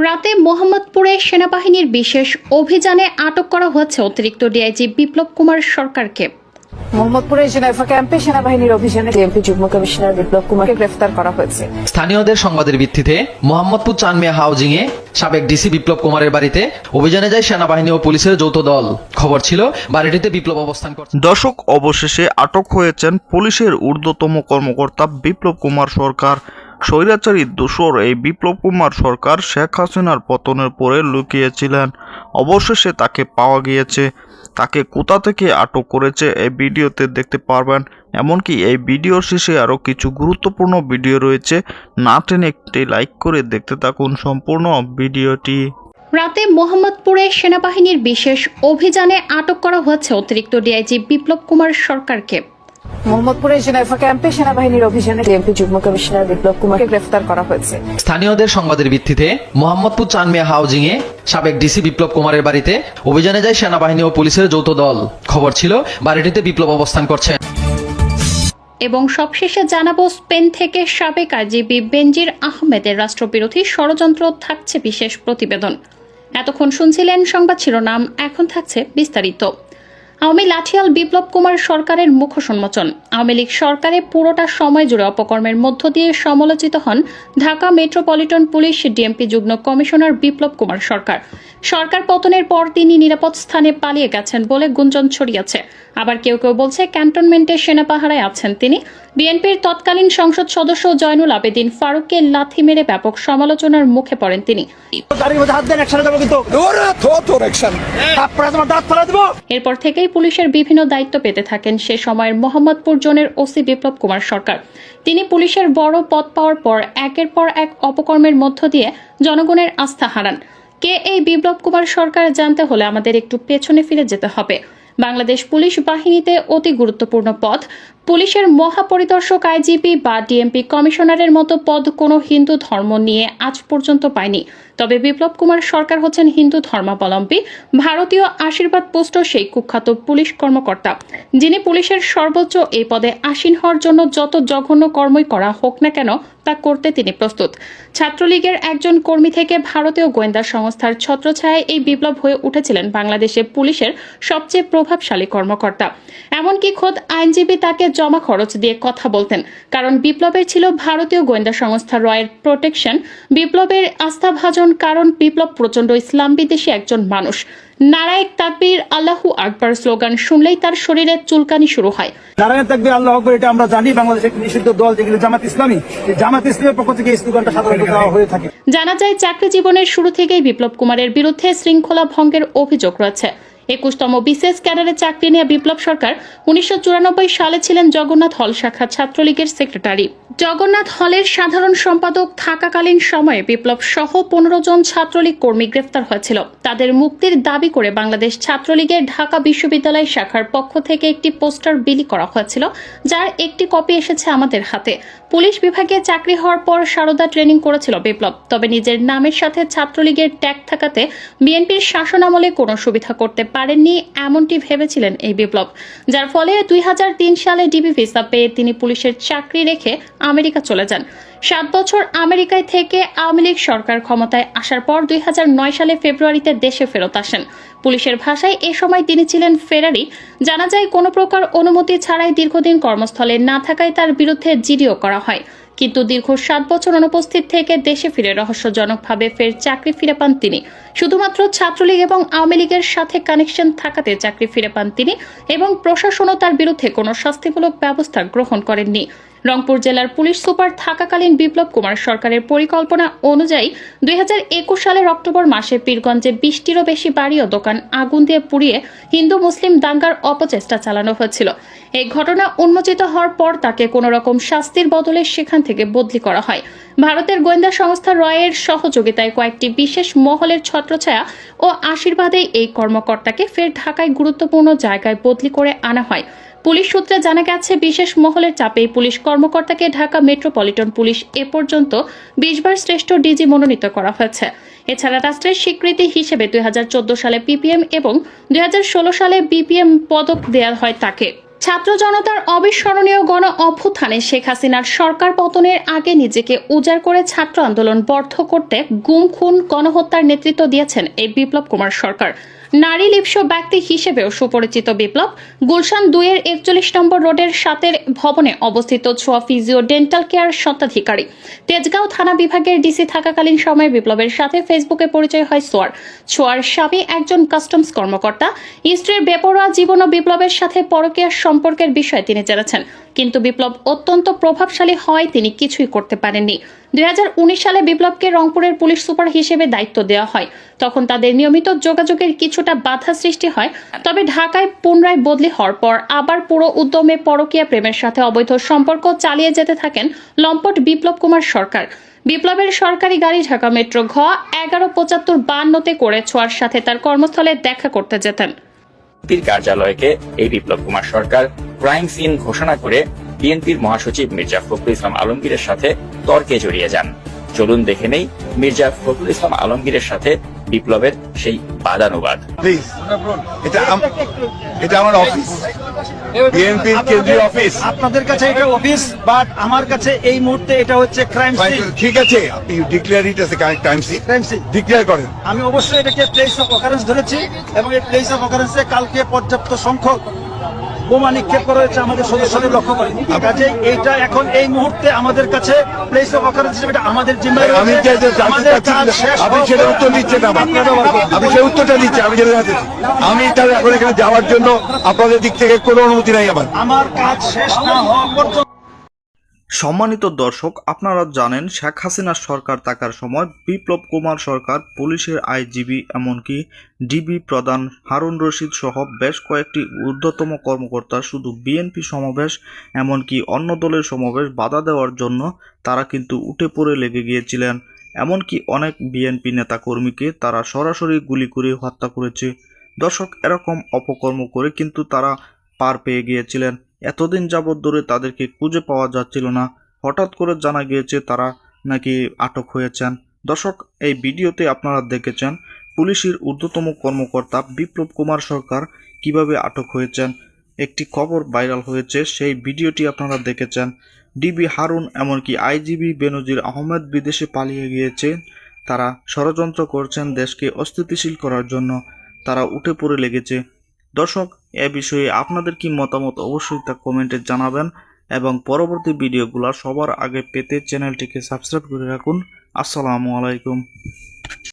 রাতে মোহাম্মদপুরে সেনাবাহিনীর বিশেষ অভিযানে আটক করা হয়েছে অতিরিক্ত ডিআইজি বিপ্লব কুমার সরকারকে। মোহাম্মদপুরে জেনেভা ক্যাম্পে সেনাবাহিনীর অভিযানে ডিএমপি যুগ্ম কমিশনার বিপ্লব কুমারকে গ্রেফতার করা হয়েছে। স্থানীয়দের সংবাদের ভিত্তিতে মোহাম্মদপুর চানমিয়া হাউজিং এ সাবেক ডিসি বিপ্লব কুমারের বাড়িতে অভিযানে যায় সেনাবাহিনী ও পুলিশের যৌথ দল। খবর ছিল বাড়িটিতে বিপ্লব অবস্থান করছে। দর্শক, অবশেষে আটক হয়েছেন পুলিশের ঊর্ধ্বতম কর্মকর্তা বিপ্লব কুমার সরকার। স্বৈরাচারী দোসর এই বিপ্লব কুমার সরকার শেখ হাসিনার পতনের পরে লুকিয়েছিলেন। অবশেষে তাকে পাওয়া গিয়েছে। তাকে কোথা থেকে আটক করেছে এই ভিডিওতে দেখতে পারবেন। এমনকি এই ভিডিওর শেষে আরও কিছু গুরুত্বপূর্ণ ভিডিও রয়েছে। না টেনে একটি লাইক করে দেখতে থাকুন সম্পূর্ণ ভিডিওটি। রাতে মোহাম্মদপুরে সেনাবাহিনীর বিশেষ অভিযানে আটক করা হয়েছে অতিরিক্ত ডিআইজি বিপ্লব কুমার সরকারকে। মোহাম্মদপুরে জেনেভা ক্যাম্পে সেনাবাহিনীর অভিযানে ডিএমপি যুগ্ম কমিশনার বিপ্লব কুমারকে গ্রেফতার করা হয়েছে। স্থানীয়দের সংবাদের ভিত্তিতে মোহাম্মদপুর চানমিয়া হাউজিং এ সাবেক ডিসি বিপ্লব কুমারের বাড়িতে অভিযানে যায় সেনাবাহিনী ও পুলিশের যৌথ দল। খবর ছিল বাড়িটিতে বিপ্লব অবস্থান করছে। এবং সবশেষে জানাবো, স্পেন থেকে সাবেক আইজিপি বেনজির আহমেদের রাষ্ট্রবিরোধী ষড়যন্ত্র থাকছে বিশেষ প্রতিবেদন। এতক্ষণ শুনছিলেন সংবাদ শিরোনাম, এখন থাকছে বিস্তারিত। আওয়ামী লাঠিয়াল বিপ্লব কুমার সরকারের মুখ সম্মোচন। আওয়ামী লীগ সরকারের পুরোটা সময় জুড়ে অপকর্মের মধ্য দিয়ে সমালোচিত হন ঢাকা মেট্রোপলিটন পুলিশ ডিএমপি যুগ্ম কমিশনার বিপ্লব কুমার সরকার। সরকার পতনের পর তিনি নিরাপদ স্থানে পালিয়ে গেছেন বলে গুঞ্জন ছড়িয়েছে। আবার কেউ কেউ বলছে ক্যান্টনমেন্টে সেনা পাহারায় আছেন তিনি। বিএনপির তৎকালীন সংসদ সদস্য জয়নুল আবেদিন ফারুককে লাথি মেরে ব্যাপক সমালোচনার মুখে পড়েন তিনি। এরপর থেকেই পুলিশের বিভিন্ন দায়িত্ব পেতে থাকেন সে সময়ের মোহাম্মদপুর জোনের ওসি বিপ্লব কুমার সরকার। তিনি পুলিশের বড় পদ পাওয়ার পর একের পর এক অপকর্মের মধ্য দিয়ে জনগণের আস্থা হারান। কে এই বিপ্লব কুমার সরকার জানতে হলে আমাদের একটু পেছনে ফিরে যেতে হবে। বাংলাদেশ পুলিশ বাহিনীতে অতি গুরুত্বপূর্ণ পদ। পুলিশের মহাপরিদর্শক, আইজিপি বা ডিএমপি কমিশনারের মতো পদ কোনো হিন্দু ধর্ম নিয়ে আজ পর্যন্ত পায়নি। তবে বিপ্লব কুমার সরকার হচ্ছেন হিন্দু ধর্মাবলম্বী, ভারতীয় আশীর্বাদ পুষ্ট সেই কুখ্যাত পুলিশ কর্মকর্তা, যিনি পুলিশের সর্বোচ্চ এই পদে আসীন হওয়ার জন্য যত জঘন্য কর্মই করা হোক না কেন তা করতে তিনি প্রস্তুত। ছাত্রলীগের একজন কর্মী থেকে ভারতীয় গোয়েন্দা সংস্থার ছত্রছায়ায় এই বিপ্লব হয়ে উঠেছিলেন বাংলাদেশে পুলিশের সবচেয়ে প্রভাবশালী কর্মকর্তা। এমনকি খোদ আইনজীবী তাকে জমা খরচ দিয়ে কথা বলতেন, কারণ বিপ্লবের ছিল ভারতীয় গোয়েন্দা সংস্থা রয়ের প্রোটেকশন। বিপ্লবের আস্থাভাজন, কারণ বিপ্লব প্রচন্ড ইসলাম বিদ্বেষী একজন মানুষ। নারায়ে তাকবীর, আল্লাহু আকবার স্লোগান শুনলেই তার শরীরে চুলকানি শুরু হয়। নারায়ে তাকবীর, আল্লাহু আকবার, এটা আমরা জানি। বাংলাদেশের একটি নিষিদ্ধ দল যেগুলো জামাত ইসলামী, জামাত ইসলামের পক্ষ থেকে এই স্লোগানটা সাধারণত দেওয়া হয়ে থাকে। জানা যায়, চাকরি জীবনের শুরু থেকেই বিপ্লব কুমারের বিরুদ্ধে শৃঙ্খলা ভঙ্গের অভিযোগ রয়েছে। 21তম বিশেষ ক্যাডারে চাকরি নিয়ে বিপ্লব সরকার 1994 সালে ছিলেন জগন্নাথ হল শাখা ছাত্রলীগের সেক্রেটারি। জগন্নাথ হলের সাধারণ সম্পাদক থাকাকালীন সময়ে বিপ্লব সহ 15 জন ছাত্রলীগ কর্মী গ্রেফতার হয়েছিল। তাদের মুক্তির দাবি করে বাংলাদেশ ছাত্রলীগের ঢাকা বিশ্ববিদ্যালয় শাখার পক্ষ থেকে একটি পোস্টার বিলি করা হয়েছিল, যার একটি কপি এসেছে আমাদের হাতে। পুলিশ বিভাগে চাকরি হওয়ার পর সারদা ট্রেনিং করেছিল বিপ্লব। তবে নিজের নামের সাথে ছাত্রলীগের ট্যাগ থাকাতে বিএনপির শাসনামলে কোনো সুবিধা করতে পারেননি এমনটি ভেবেছিলেন এই বিপ্লব, যার ফলে 2003 সালে ডিবি ভিসা পেয়ে তিনি পুলিশের চাকরি রেখে আমেরিকা চলে যান। 7 বছর আমেরিকায় থেকে আওয়ামী লীগ সরকার ক্ষমতায় আসার পর 2009 সালে ফেব্রুয়ারিতে দেশে ফেরত আসেন। পুলিশের ভাষায় এ সময় তিনি ছিলেন ফেরারি। জানা যায়, কোনো প্রকার অনুমতি ছাড়াই দীর্ঘদিন কর্মস্থলে না থাকায় তার বিরুদ্ধে জিডিও করা হয়। কিন্তু দীর্ঘ 7 বছর অনুপস্থিত থেকে দেশে ফিরে রহস্যজনকভাবে ফের চাকরি ফিরে পান তিনি। শুধুমাত্র ছাত্রলীগ এবং আওয়ামী লীগের সাথে কানেকশন থাকাতে চাকরি ফিরে পান তিনি, এবং প্রশাসনও তার বিরুদ্ধে কোনো শাস্তিমূলক ব্যবস্থা গ্রহণ করেননি। রংপুর জেলার পুলিশ সুপার থাকাকালীন বিপ্লব কুমার সরকারের পরিকল্পনা অনুযায়ী 2021 সালের অক্টোবর মাসে পীরগঞ্জে 20টিরও বেশি বাড়ি ও দোকান আগুন দিয়ে পুড়িয়ে হিন্দু মুসলিম দাঙ্গার অপচেষ্টা চালানো হয়েছিল। এই ঘটনা উন্মোচিত হওয়ার পর তাকে কোনো রকম শাস্তির বদলে সেখান থেকে বদলি করা হয়। ভারতের গোয়েন্দা সংস্থা রয়ের সহযোগিতায় কয়েকটি বিশেষ মহলের ছত্রছায়া ও আশীর্বাদেই এই কর্মকর্তাকে ফের ঢাকায় গুরুত্বপূর্ণ জায়গায় বদলি করে আনা হয়। পুলিশ সূত্রে জানা গেছে, বিশেষ মহলের চাপেই পুলিশ কর্মকর্তাকে ঢাকা মেট্রোপলিটন পুলিশ এ পর্যন্ত 20 বার শ্রেষ্ঠ ডিজি মনোনীত করা হয়েছে। এছাড়া রাষ্ট্রের স্বীকৃতি হিসেবে 2014 সালে পিপিএম এবং 2016 সালে বিপিএম পদক দেওয়া হয় তাকে। ছাত্র জনতার অবিস্মরণীয় গণ অভ্যুত্থানে শেখ হাসিনার সরকার পতনের আগে নিজেকে উজাড় করে ছাত্র আন্দোলন বর্ধ করতে গুম খুন গণহত্যার নেতৃত্ব দিয়েছেন এই বিপ্লব কুমার সরকার। নারী লিপ্স ব্যক্তি হিসেবেও সুপরিচিত বিপ্লব গুলশান 2-এর 41 নম্বর রোডের 7-এর ভবনে অবস্থিত ছোয়া ফিজিও ডেন্টাল কেয়ার স্বত্বাধিকারী। তেজগাঁও থানা বিভাগের ডিসি থাকাকালীন সময়ে বিপ্লবের সাথে ফেসবুকে পরিচয় হয় ছোয়ার স্বামী একজন কাস্টমস কর্মকর্তা। স্ত্রীর বেপরোয়া জীবন ও বিপ্লবের সাথে পরকীয়া সম্পর্কের বিষয়ে তিনি জেনেছেন, কিন্তু বিপ্লব অত্যন্ত প্রভাবশালী হয় তিনি কিছুই করতে পারেননি। 2019 সালে বিপ্লবকে রংপুরের পুলিশ সুপার হিসেবে দায়িত্ব দেওয়া হয়। তখন তাদের নিয়মিত যোগাযোগের কিছুটা বাধা সৃষ্টি হয়, তবে ঢাকায় পুনরায় বদলি হওয়ার পর আবার পুরো উদ্যমে পরকীয়া প্রেমের সাথে অবৈধ সম্পর্ক চালিয়ে যেতে থাকেন লম্পট বিপ্লব কুমার সরকার। বিপ্লবের সরকারি গাড়ি ঢাকা মেট্রো ঘ 1175-52-তে করে ছোয়ার সাথে তার কর্মস্থলে দেখা করতে যেতেন। বিএনপির কার্যালয়কে এই বিপ্লব কুমার সরকার ক্রাইম সিন ঘোষণা করে বিএনপির মহাসচিব মির্জা ফখরুল ইসলাম আলমগীরের সাথে তর্কে জড়িয়ে যান। চলুন দেখে নেই মির্জা ফখরুল ইসলাম আলমগীরের সাথে বিপ্লবের সেই বাদানুবাদ। প্লিজ, এটা আমার অফিস, বিএনপির কেন্দ্রীয় অফিস। আপনাদের কাছে এটা অফিস, বাট আমার কাছে এই মুহূর্তে এটা হচ্ছে ক্রাইম সিন। ঠিক আছে, আপনি declare it as a crime scene, crime scene declare করেন। আমি অবশ্যই এটাকে প্লেস অফ অকারেন্স ধরেছি এবং এই প্লেস অফ অকারেন্সে কালকে পর্যাপ্ত সংখ্যক বোমা নিক্ষেপ করা হয়েছে আমাদের সদস্যদের লক্ষ্য করে। কাজে এইটা এখন এই মুহূর্তে আমাদের কাছে প্লেস অফ অকারেন্স হিসেবে এটা আমাদের জিম্মায় আমি রয়েছে। আমাদের কাজ শেষ আপনি হওয়ার সেটা পরে উত্তর দিচ্ছেন না, আপনি সেই উত্তরটা দিচ্ছেন। আমি যেটা জানতে চাই, আমি তাহলে এখন এখানে যাওয়ার জন্য আপনাদের দিক থেকে কোনো অনুমতি নাই আমার কাজ শেষ না হওয়া পর্যন্ত। সম্মানিত দর্শক, আপনারা জানেন শেখ হাসিনার সরকার থাকার সময় বিপ্লব কুমার সরকার পুলিশের আইজিবি এমনকি ডিবি প্রধান হারুন রশিদ সহ বেশ কয়েকটি ঊর্ধ্বতম কর্মকর্তা শুধু বিএনপি সমাবেশ এমনকি অন্য দলের সমাবেশ বাধা দেওয়ার জন্য তারা কিন্তু উঠে পড়ে লেগে গিয়েছিলেন। এমনকি অনেক বিএনপি নেতাকর্মীকে তারা সরাসরি গুলি করে হত্যা করেছে। দর্শক, এরকম অপকর্ম করে কিন্তু তারা পার পেয়ে গিয়েছিলেন। এতদিন যাবৎ ধরে তাদেরকে খুঁজে পাওয়া যাচ্ছিল না। হঠাৎ করে জানা গিয়েছে তারা নাকি আটক হয়েছেন। দর্শক, এই ভিডিওতে আপনারা দেখেছেন পুলিশের ঊর্ধ্বতম কর্মকর্তা বিপ্লব কুমার সরকার কিভাবে আটক হয়েছেন। একটি খবর ভাইরাল হয়েছে, সেই ভিডিওটি আপনারা দেখেছেন। ডিবি হারুন এমনকি আইজিবি বেনজির আহমেদ বিদেশে পালিয়ে গিয়েছে। তারা ষড়যন্ত্র করছেন দেশকে অস্থিতিশীল করার জন্য। তারা উঠে পড়ে লেগেছে। দর্শক, এ বিষয়ে আপনাদের কি মতামত অবশ্যই তা কমেন্টে জানাবেন এবং পরবর্তী ভিডিওগুলো সবার আগে পেতে চ্যানেলটিকে সাবস্ক্রাইব করে রাখুন। আসসালামু আলাইকুম।